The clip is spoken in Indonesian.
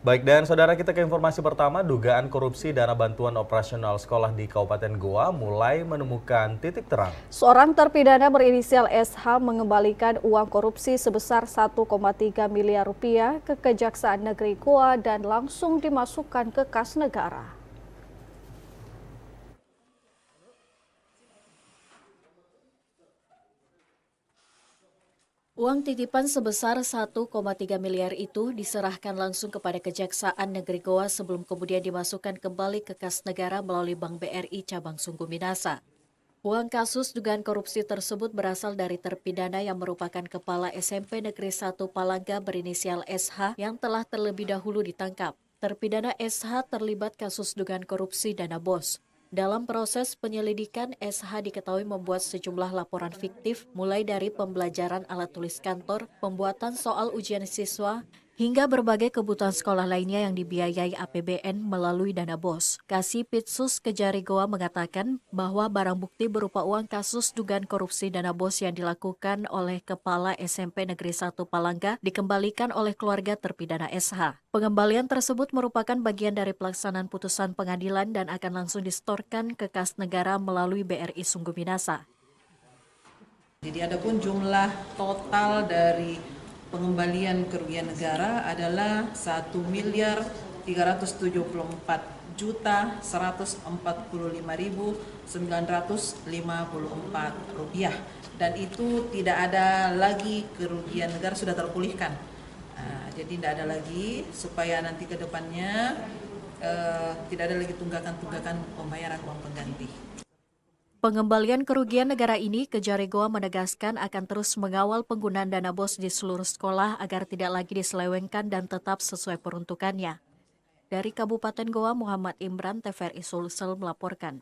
Baik, dan saudara kita ke informasi pertama, dugaan korupsi dana bantuan operasional sekolah di Kabupaten Goa mulai menemukan titik terang. Seorang terpidana berinisial SH mengembalikan uang korupsi sebesar 1,3 miliar rupiah ke Kejaksaan Negeri Goa dan langsung dimasukkan ke kas negara. Uang titipan sebesar 1,3 miliar itu diserahkan langsung kepada Kejaksaan Negeri Goa sebelum kemudian dimasukkan kembali ke kas negara melalui Bank BRI Cabang Sungguh Minasa. Uang kasus dugaan korupsi tersebut berasal dari terpidana yang merupakan Kepala SMP Negeri 1 Palangga berinisial SH yang telah terlebih dahulu ditangkap. Terpidana SH terlibat kasus dugaan korupsi dana BOS. Dalam proses penyelidikan, SH diketahui membuat sejumlah laporan fiktif, mulai dari pembelajaran alat tulis kantor, pembuatan soal ujian siswa, hingga berbagai kebutuhan sekolah lainnya yang dibiayai APBN melalui dana BOS. Kasipitsus Kejari Goa mengatakan bahwa barang bukti berupa uang kasus dugaan korupsi dana BOS yang dilakukan oleh Kepala SMP Negeri 1 Palangga dikembalikan oleh keluarga terpidana SH. Pengembalian tersebut merupakan bagian dari pelaksanaan putusan pengadilan dan akan langsung disetorkan ke kas negara melalui BRI Sungguh Minasa. Jadi adapun jumlah total dari pengembalian kerugian negara adalah 1.374.145.954 rupiah, dan itu tidak ada lagi kerugian negara, sudah terpulihkan. Jadi tidak ada lagi, supaya nanti ke depannya tidak ada lagi tunggakan-tunggakan pembayaran uang pengganti. Pengembalian kerugian negara ini, Kejari Goa menegaskan akan terus mengawal penggunaan dana BOS di seluruh sekolah agar tidak lagi diselewengkan dan tetap sesuai peruntukannya. Dari Kabupaten Goa, Muhammad Imran, TVRI Sulsel melaporkan.